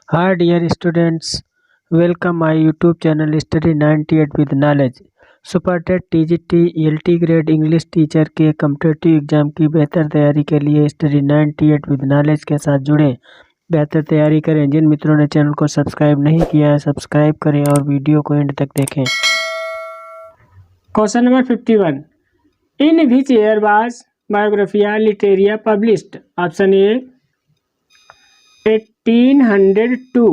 Hi dear students, welcome my YouTube channel Study 98 with Knowledge। Super TET TGT ELT grade English teacher के competitive exam की बेहतर तैयारी के लिए स्टडी 98 विद नॉलेज के साथ जुड़े, बेहतर तैयारी करें। जिन मित्रों ने चैनल को सब्सक्राइब नहीं किया है सब्सक्राइब करें और वीडियो को एंड तक देखें। Question number 51, in which year was Biographia Literaria published? Option A 1802,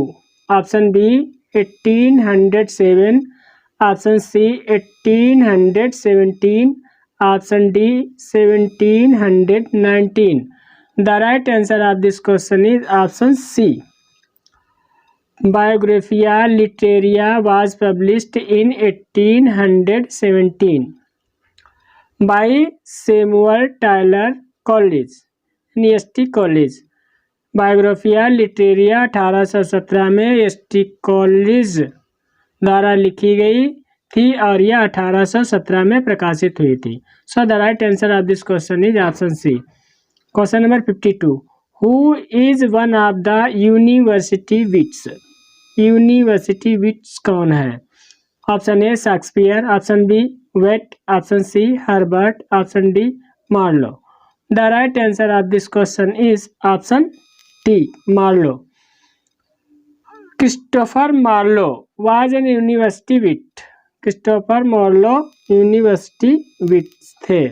option B 1807, option C 1817, option D 1719। The right answer of this question is option C. Biographia Literaria was published in 1817 by Samuel Taylor Coleridge, university college. Biographia Literaria 1817 में ST college द्वारा लिखी गई थी और यह 1817 में प्रकाशित हुई थी। So the right answer of this question is option C. Question number 52, who is one of the university wits? University wits कौन है? Option A Shakespeare, option B Watt, option C Herbert, option D Marlowe. The right answer of this question is option D Marlowe. Christopher Marlowe was an university wit. Christopher Marlowe university wit थे।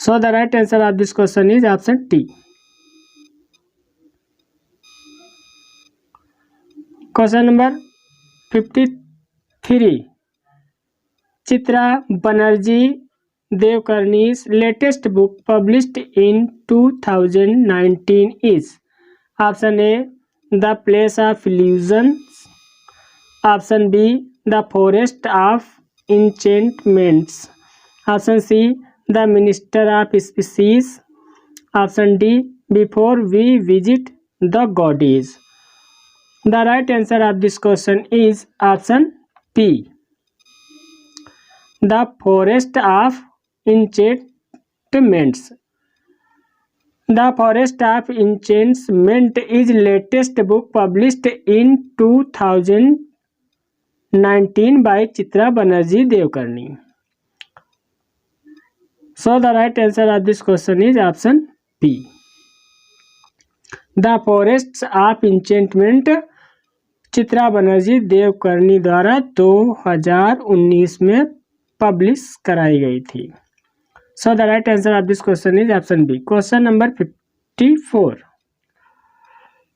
So the right answer of this question is option T. Question number 53, Chitra Banerjee Divakaruni's latest book published in 2019 is? Option A, The Place of Illusions, Option B, The Forest of Enchantments, Option C, The Minister of Species, Option D, Before We Visit the Goddess. The right answer of this question is option B, The Forest of Enchantments. The Forest of Enchantment is latest book published in 2019 by Chitra Banerjee Devkarni. So the right answer of this question is option B. The Forests of Enchantment Chitra Banerjee Divakaruni द्वारा 2019 में publish कराई गई थी। So the right answer of this question is option B. Question number 54,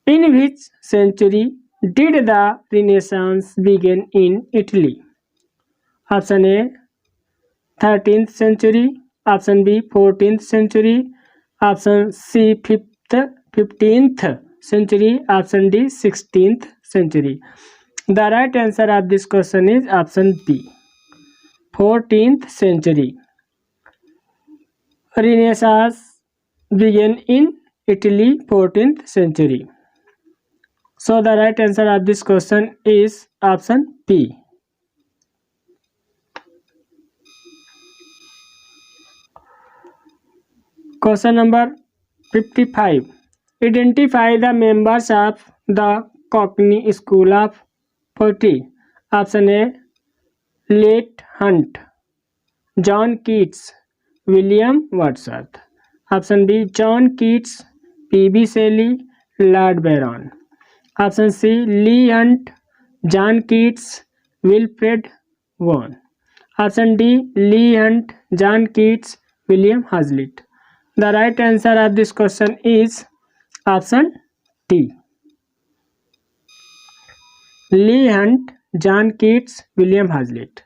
in which century did the renaissance begin in Italy? Option A 13th century, option B 14th century, option C 15th century, option D 16th century. The right answer of this question is option B, 14th century. Renaissance began in Italy 14th century. So the right answer of this question is option B. Question number 55, identify the members of the Cockney School of Poetry. Option A, Leigh Hunt, John Keats, William Wordsworth. Option B, John Keats, P.B. Shelley, Lord Byron. Option C, Leigh Hunt, John Keats, Wilfred Vaughan. Option D, Leigh Hunt, John Keats, William Hazlitt. The right answer of this question is option D, Leigh Hunt, John Keats, William Hazlitt.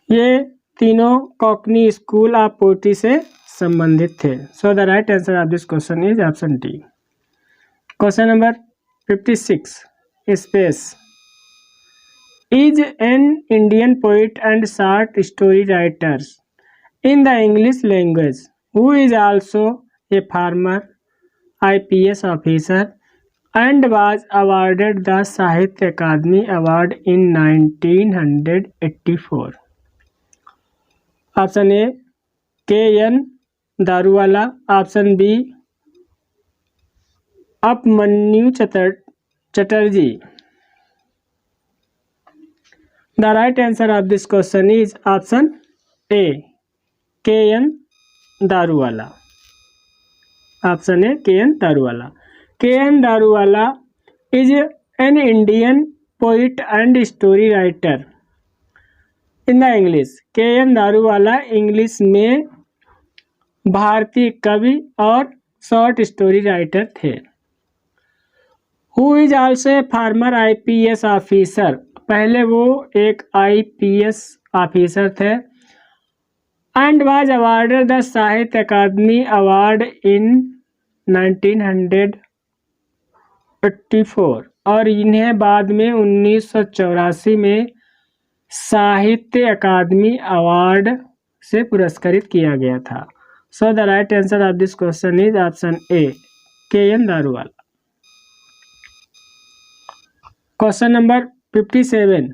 ये तीनों cockney school of poetry से संबंधित थे। So the right answer of this question is option D. Question number 56, space is an Indian poet and short story writer in the English language who is also a former IPS officer and was awarded the Sahitya Akademi Award in 1984. Option A, K.N. Daruwala, option B, Upamanyu Chatterjee. The right answer of this question is option A, K.N. Daruwalla. Option A, K.N. Daruwalla. K.N. Daruwalla is an Indian poet and story writer in the English। K.N. Daruwalla English में भारतीय कवि और short story writer थे। Who is also a former IPS officer, पहले वो एक IPS officer थे। And was awarded the साहित्य अकादमी अवार्ड इन 1984, और इन्हें बाद में 1984 में साहित्य अकादमी अवार्ड से पुरस्कृत किया गया था। So the right answer of this question is option A, K.N. Daruwala. Question number 57,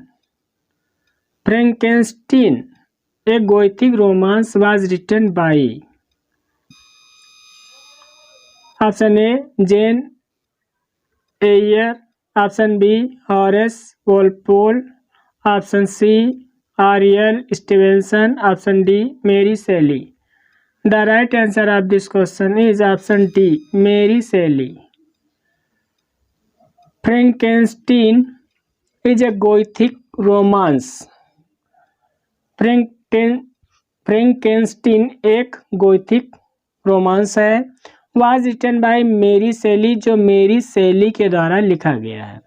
Frankenstein a gothic romance was written by. Option A, Jane Eyre. Option B, Horace Walpole. Option C, R L Stevenson. Option D, Mary Shelley. The right answer of this question is option D, Mary Shelley. Frankenstein is a gothic romance. Frankenstein एक गोथिक रोमांस है। Was written by Mary Shelley, जो मेरी शेली के द्वारा लिखा गया है।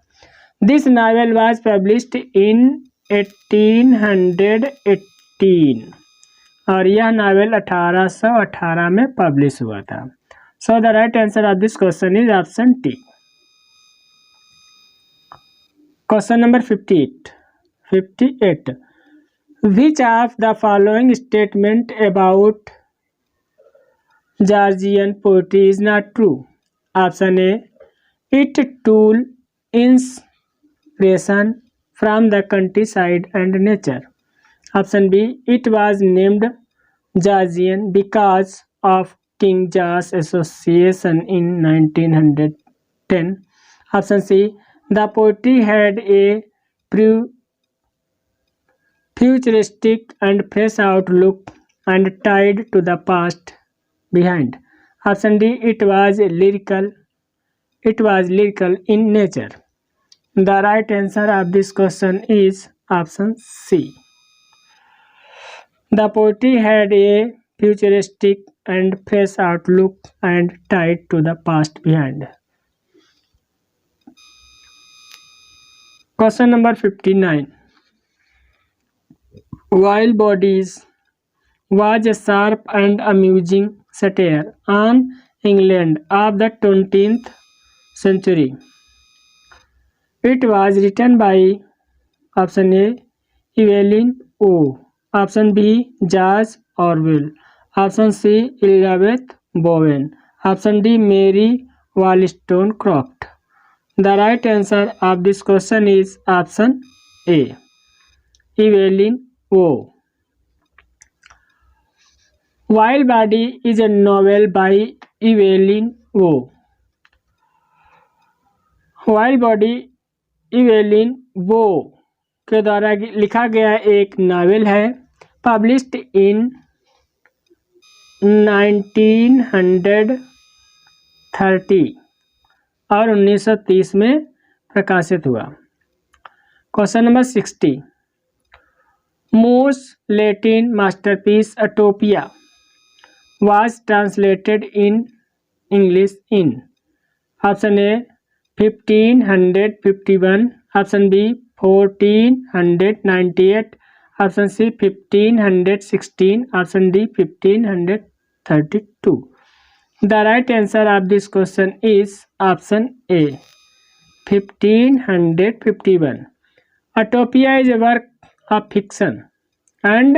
दिस नावल वाज पब्लिश्ड इन 1818, और यह नावल 1818 में पब्लिश हुआ था। So the right answer of this question is option T. Question number 58, which of the following statement about Georgian poetry is not true? Option A, it took inspiration from the countryside and nature. Option B, it was named Georgian because of King George Association in 1910. Option C, the poetry had a futuristic and fresh outlook and tied to the past behind. Option D, it was lyrical in nature. The right answer of this question is option C. The poetry had a futuristic and fresh outlook and tied to the past behind. Question number 59. Wild Bodies was a sharp and amusing satire on England of the 20th century. It was written by option A, Evelyn Waugh. Option B, George Orwell. Option C, Elizabeth Bowen. Option D, Mary Wollstonecraft. The right answer of this question is option A, Evelyn Waugh. Wild Body is a novel by Evelyn Waugh. Wild body Evelyn Waugh के द्वारा लिखा गया एक novel है, published in 1930 और 1930 में प्रकाशित हुआ। Question number 60, most Latin masterpiece Utopia was translated in English in option A 1551, option B 1498, option C 1516, option D 1532. The right answer of this question is option A 1551. Utopia is a work of fiction and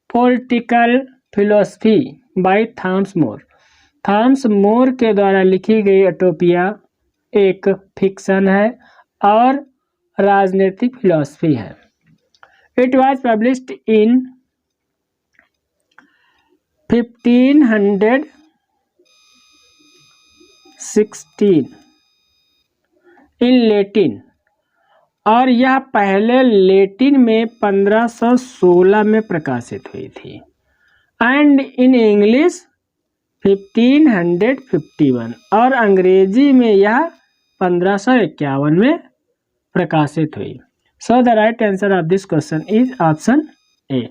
political philosophy by Thomas More. Thomas More के द्वारा लिखी गई अटोपिया एक fiction है और राजनीतिक philosophy है। It was published in 1516 in Latin, और यह पहले लैटिन में 1516 में प्रकाशित हुई थी, एंड इन इंग्लिश 1551, और अंग्रेजी में यह 1551 में प्रकाशित हुई। सो the right answer of this question is option A.